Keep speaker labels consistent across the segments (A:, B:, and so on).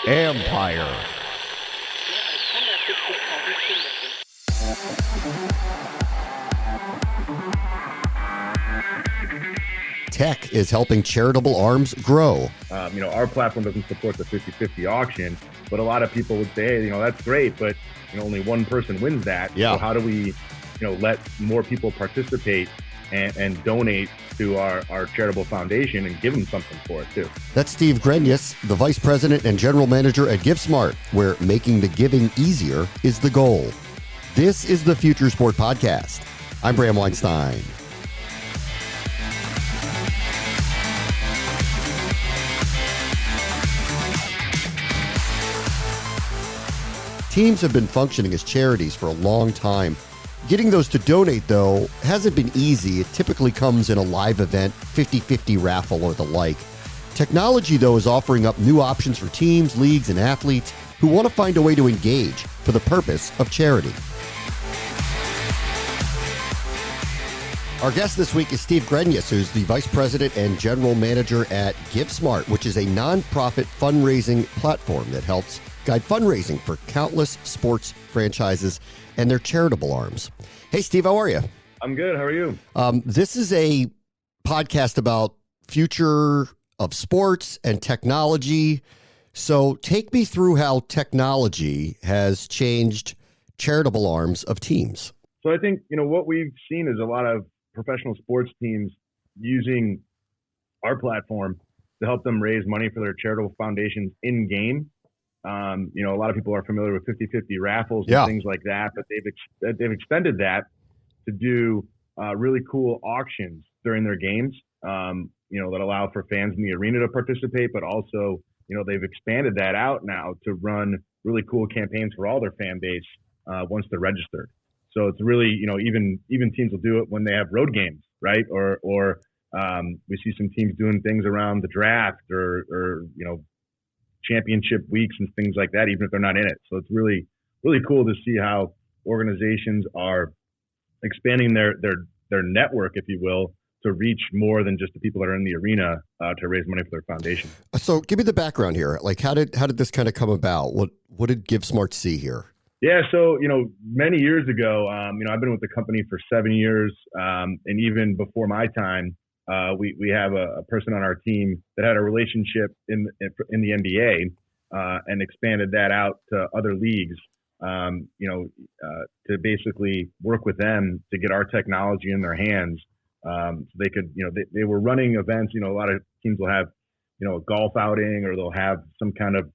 A: Empire. Tech is helping charitable arms grow.
B: Our platform doesn't support the 50-50 auction, but a lot of people would say, hey, that's great, but only one person wins that.
A: Yeah.
B: So how do we, let more people participate and donate to our charitable foundation and give them something for it too?
A: That's Steve Grenias, the Vice President and General Manager at Givesmart, where making the giving easier is the goal. This is the Futuresport Podcast. I'm Bram Weinstein. Teams have been functioning as charities for a long time. Getting those to donate, though, hasn't been easy. It typically comes in a live event, 50-50 raffle, or the like. Technology, though, is offering up new options for teams, leagues, and athletes who want to find a way to engage for the purpose of charity. Our guest this week is Steve Grenias, who's the Vice President and General Manager at Givesmart, which is a nonprofit fundraising platform that helps guide fundraising for countless sports franchises and their charitable arms. Hey, Steve, how are you?
B: I'm good. How are you?
A: This is a podcast about future of sports and technology. So take me through how technology has changed charitable arms of teams.
B: So I think, what we've seen is a lot of professional sports teams using our platform to help them raise money for their charitable foundations in game. A lot of people are familiar with 50-50 raffles and things like that, but they've extended that to do really cool auctions during their games, that allow for fans in the arena to participate, but also, they've expanded that out now to run really cool campaigns for all their fan base once they're registered. So it's really, even teams will do it when they have road games, right? Or we see some teams doing things around the draft or championship weeks and things like that, even if they're not in it. So it's really, really cool to see how organizations are expanding their network, if you will, to reach more than just the people that are in the arena to raise money for their foundation. So
A: give me the background here. Like, how did this kind of come about? What did Givesmart see here?
B: Yeah, so, many years ago, I've been with the company for 7 years, and even before my time, we have a person on our team that had a relationship in the NBA and expanded that out to other leagues, to basically work with them to get our technology in their hands. So they could, they were running events. A lot of teams will have, a golf outing, or they'll have some kind of,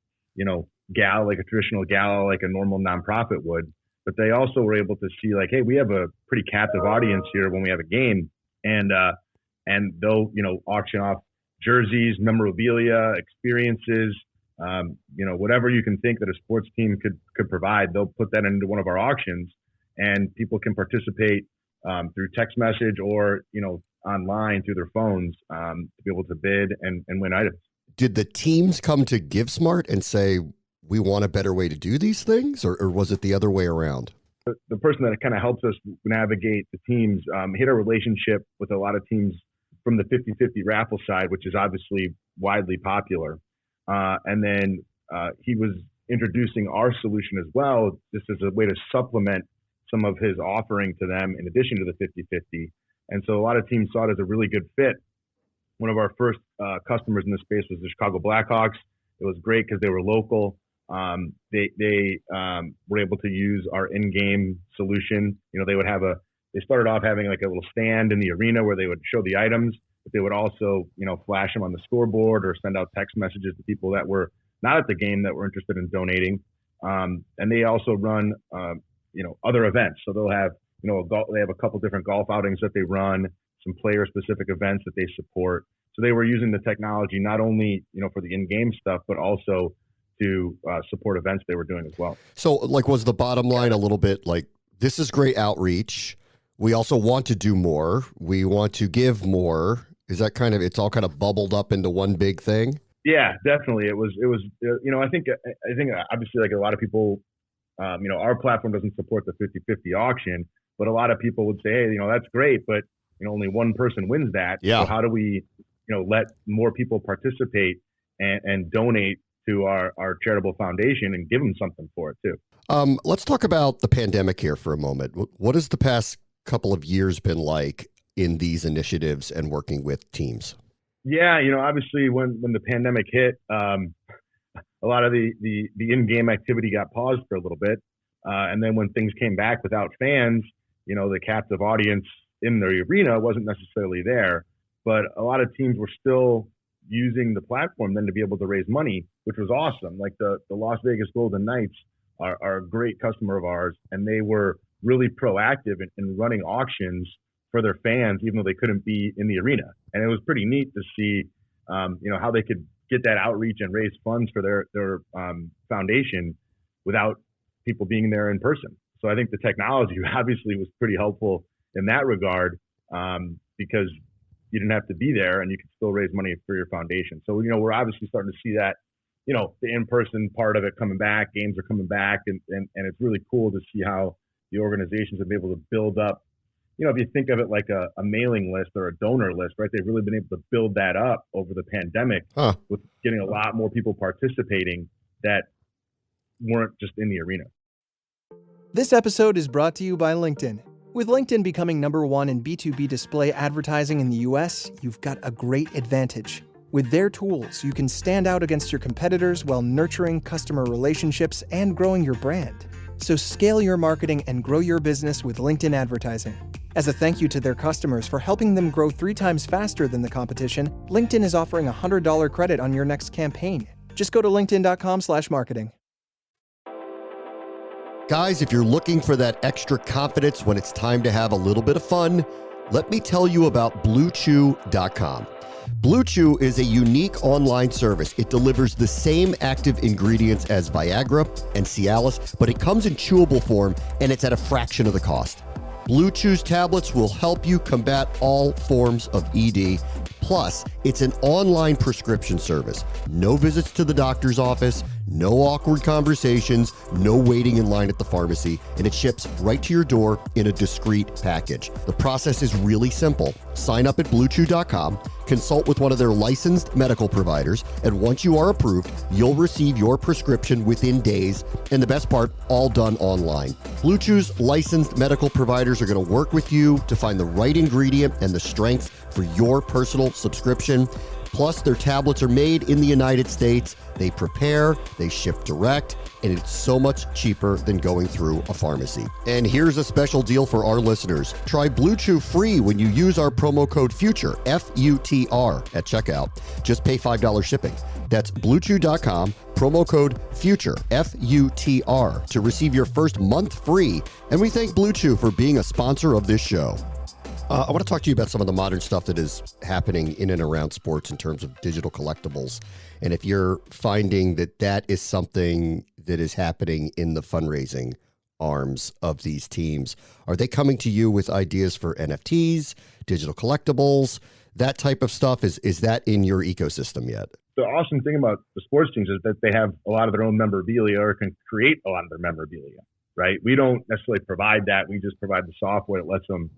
B: gala, like a traditional gala, like a normal nonprofit would. But they also were able to see, like, hey, we have a pretty captive audience here when we have a game, and they'll, auction off jerseys, memorabilia, experiences, whatever you can think that a sports team could provide. They'll put that into one of our auctions, and people can participate through text message or, online through their phones to be able to bid and win items.
A: Did the teams come to Givesmart and say, we want a better way to do these things, or was it the other way around?
B: The person that kind of helps us navigate the teams hit a relationship with a lot of teams from the 50-50 raffle side, which is obviously widely popular. And then he was introducing our solution as well, just as a way to supplement some of his offering to them in addition to the 50-50. And so a lot of teams saw it as a really good fit. One of our first customers in this space was the Chicago Blackhawks. It was great because they were local. They were able to use our in-game solution. They started off having like a little stand in the arena where they would show the items, but they would also, flash them on the scoreboard or send out text messages to people that were not at the game that were interested in donating. And they also run, other events. So they'll have, they have a couple different golf outings that they run, some player-specific events that they support. So they were using the technology not only, for the in-game stuff, but also to support events they were doing as well.
A: So, was the bottom line a little bit like, this is great outreach. We also want to do more. We want to give more. Is that it's all kind of bubbled up into one big thing?
B: Yeah, definitely. It was, I think obviously, like a lot of people, our platform doesn't support the 50-50 auction, but a lot of people would say, hey, that's great, but, only one person wins that.
A: Yeah.
B: So how do we, let more people participate and donate to our charitable foundation and give them something for it too.
A: Let's talk about the pandemic here for a moment. What has the past couple of years been like in these initiatives and working with teams?
B: Yeah, obviously when the pandemic hit, a lot of the in-game activity got paused for a little bit. And then when things came back without fans, the captive audience in the arena wasn't necessarily there. But a lot of teams were still using the platform then to be able to raise money, which was awesome. Like the Las Vegas Golden Knights are a great customer of ours, and they were really proactive in running auctions for their fans, even though they couldn't be in the arena. And it was pretty neat to see, how they could get that outreach and raise funds for their foundation without people being there in person. So I think the technology obviously was pretty helpful in that regard, because you didn't have to be there and you could still raise money for your foundation. So, we're obviously starting to see that, the in-person part of it coming back, games are coming back, and it's really cool to see how the organizations have been able to build up. If you think of it like a mailing list or a donor list, right? They've really been able to build that up over the pandemic with getting a lot more people participating that weren't just in the arena.
C: This episode is brought to you by LinkedIn. With LinkedIn becoming #1 in B2B display advertising in the US, you've got a great advantage. With their tools, you can stand out against your competitors while nurturing customer relationships and growing your brand. So scale your marketing and grow your business with LinkedIn advertising. As a thank you to their customers for helping them grow 3 times faster than the competition, LinkedIn is offering a $100 credit on your next campaign. Just go to linkedin.com/marketing.
A: Guys, if you're looking for that extra confidence when it's time to have a little bit of fun, let me tell you about Bluewchew.com. Bluewchew is a unique online service. It delivers the same active ingredients as Viagra and Cialis, but it comes in chewable form and it's at a fraction of the cost. Bluechew's tablets will help you combat all forms of ED. Plus, it's an online prescription service. No visits to the doctor's office, no awkward conversations, no waiting in line at the pharmacy, and it ships right to your door in a discreet package. The process is really simple. Sign up at Bluechew.com, consult with one of their licensed medical providers, and once you are approved, you'll receive your prescription within days, and the best part, all done online. Bluechew's licensed medical providers are going to work with you to find the right ingredient and the strength for your personal subscription. Plus, their tablets are made in the United States. They prepare, they ship direct, and it's so much cheaper than going through a pharmacy. And here's a special deal for our listeners. Try Bluechew free when you use our promo code FUTURE, FUTR, at checkout. Just pay $5 shipping. That's Bluechew.com, promo code FUTURE, FUTR, to receive your first month free. And we thank Bluechew for being a sponsor of this show. I want to talk to you about some of the modern stuff that is happening in and around sports in terms of digital collectibles. And if you're finding that that is something that is happening in the fundraising arms of these teams, are they coming to you with ideas for NFTs, digital collectibles, that type of stuff? Is that in your ecosystem yet?
B: The awesome thing about the sports teams is that they have a lot of their own memorabilia or can create a lot of their memorabilia, right? We don't necessarily provide that. We just provide the software that lets them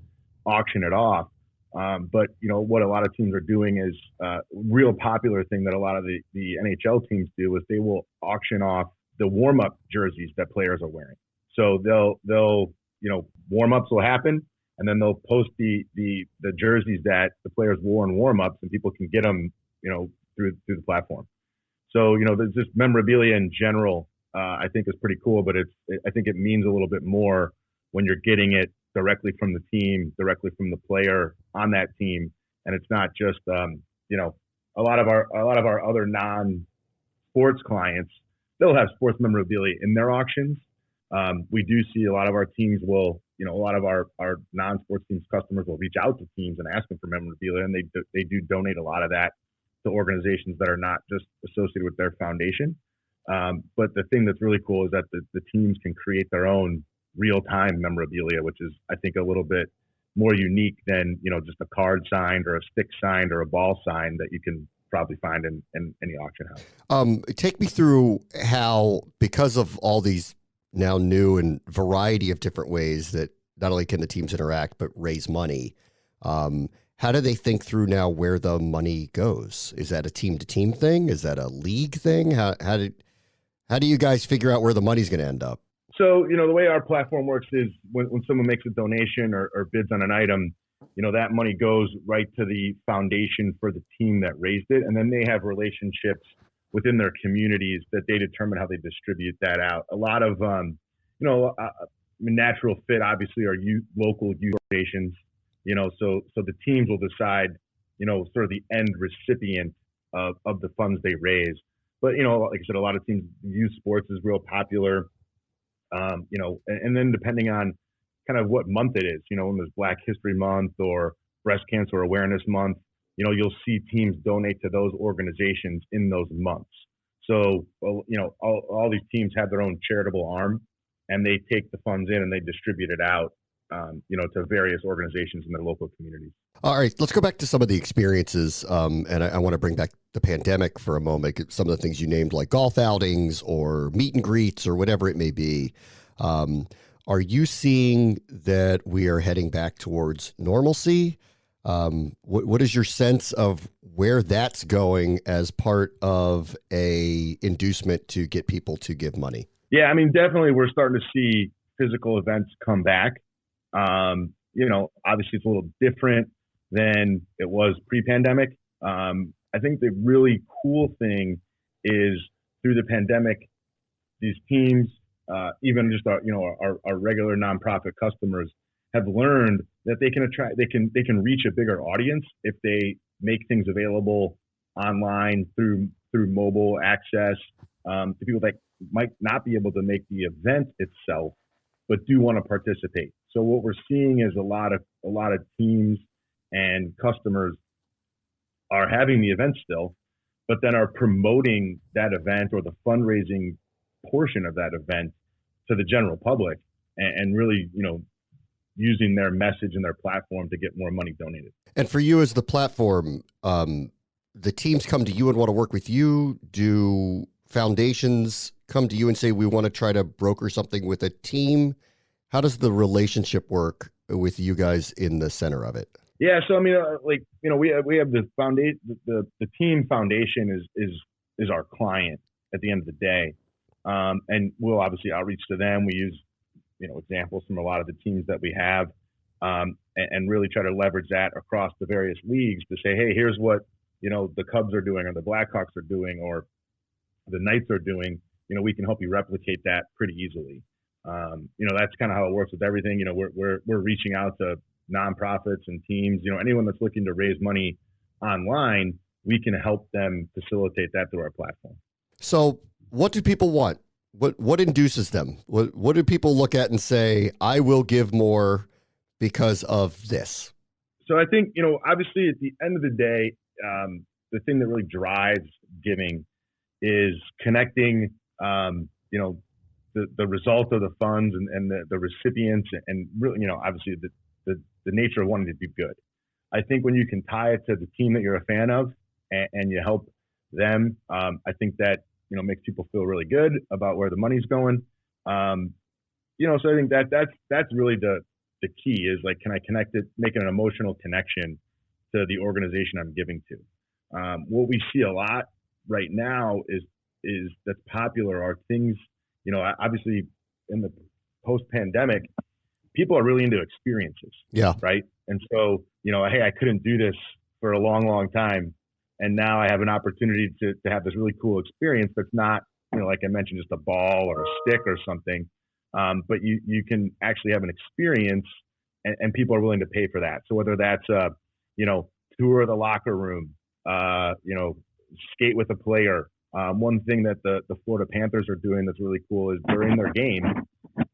B: auction it off. But what a lot of teams are doing is a real popular thing that a lot of the NHL teams do is they will auction off the warm-up jerseys that players are wearing. So they'll warm-ups will happen, and then they'll post the jerseys that the players wore in warm-ups, and people can get them through the platform. So there's just memorabilia in general. I think is pretty cool, but I think it means a little bit more when you're getting it directly from the team, directly from the player on that team, and it's not just a lot of our other non-sports clients. They'll have sports memorabilia in their auctions. We do see a lot of our teams will, a lot of our non-sports teams customers will reach out to teams and ask them for memorabilia, and they do donate a lot of that to organizations that are not just associated with their foundation. But the thing that's really cool is that the teams can create their own real-time memorabilia, which is, I think, a little bit more unique than, just a card signed or a stick signed or a ball signed that you can probably find in any auction house.
A: Take me through how, because of all these now new and variety of different ways that not only can the teams interact, but raise money, How do they think through now where the money goes? Is that a team-to-team thing? Is that a league thing? How do you guys figure out where the money's going to end up?
B: So, the way our platform works is when someone makes a donation or bids on an item, that money goes right to the foundation for the team that raised it. And then they have relationships within their communities that they determine how they distribute that out. A lot of, natural fit obviously are local youth organizations, so the teams will decide, sort of the end recipient of the funds they raise. But, like I said, a lot of teams, youth sports is real popular, and then depending on kind of what month it is, when there's Black History Month or Breast Cancer Awareness Month, you'll see teams donate to those organizations in those months. So, all these teams have their own charitable arm, and they take the funds in and they distribute it out, to various organizations in their local communities.
A: All right, let's go back to some of the experiences, and I want to bring back the pandemic for a moment. Some of the things you named, like golf outings or meet and greets or whatever it may be. Are you seeing that we are heading back towards normalcy? What is your sense of where that's going as part of a inducement to get people to give money?
B: Yeah, I mean, definitely we're starting to see physical events come back. Obviously it's a little different than it was pre-pandemic. I think the really cool thing is through the pandemic, these teams, even just our regular nonprofit customers have learned that they can reach a bigger audience if they make things available online through mobile access to people that might not be able to make the event itself, but do want to participate. So what we're seeing is a lot of teams and customers are having the event still, but then are promoting that event or the fundraising portion of that event to the general public and really, using their message and their platform to get more money donated.
A: And for you as the platform, the teams come to you and want to work with you. Do foundations come to you and say, we want to try to broker something with a team? How does the relationship work with you guys in the center of it?
B: Yeah, so I mean, we have the foundation. The team foundation is our client at the end of the day, and we'll obviously outreach to them. We use examples from a lot of the teams that we have, and really try to leverage that across the various leagues to say, hey, here's what the Cubs are doing or the Blackhawks are doing or the Knights are doing. We can help you replicate that pretty easily. That's kind of how it works with everything. We're reaching out to nonprofits and teams, anyone that's looking to raise money online, we can help them facilitate that through our platform.
A: So what do people want? What induces them? What do people look at and say, I will give more because of this?
B: So I think, obviously at the end of the day, the thing that really drives giving is connecting, the result of the funds and the recipients and really, obviously the nature of wanting to do good. I think when you can tie it to the team that you're a fan of and you help them, I think that, makes people feel really good about where the money's going. So I think that's really the key is like, can I connect it, make an emotional connection to the organization I'm giving to? What we see a lot right now is that's popular are things, obviously in the post-pandemic, people are really into experiences.
A: Yeah.
B: Right. And so, hey, I couldn't do this for a long, long time. And now I have an opportunity to have this really cool experience that's not, like I mentioned, just a ball or a stick or something. But you can actually have an experience and people are willing to pay for that. So whether that's tour of the locker room, skate with a player. One thing that the Florida Panthers are doing that's really cool is during their game,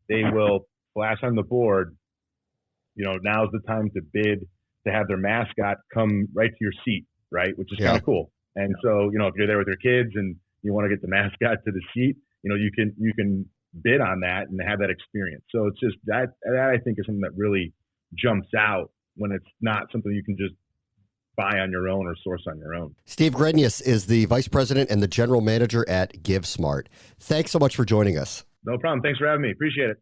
B: they will flash on the board, now's the time to bid to have their mascot come right to your seat, right? Which is kind of cool. And so, if you're there with your kids and you want to get the mascot to the seat, you can bid on that and have that experience. So it's just that I think is something that really jumps out when it's not something you can just buy on your own or source on your own.
A: Steve Grenias is the vice president and the general manager at Givesmart. Thanks so much for joining us.
B: No problem. Thanks for having me. Appreciate it.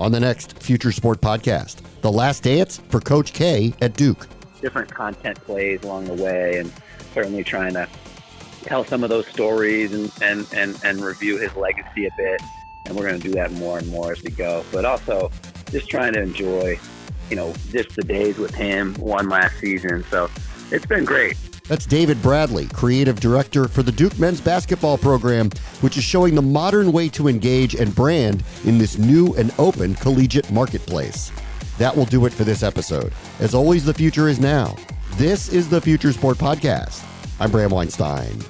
A: on the next Futuresport Podcast. The last dance for Coach K at Duke.
D: Different content plays along the way, and certainly trying to tell some of those stories and review his legacy a bit. And we're going to do that more and more as we go. But also just trying to enjoy, just the days with him one last season. So it's been great.
A: That's David Bradley, creative director for the Duke men's basketball program, which is showing the modern way to engage and brand in this new and open collegiate marketplace. That will do it for this episode. As always, the future is now. This is the Futuresport Podcast. I'm Bram Weinstein.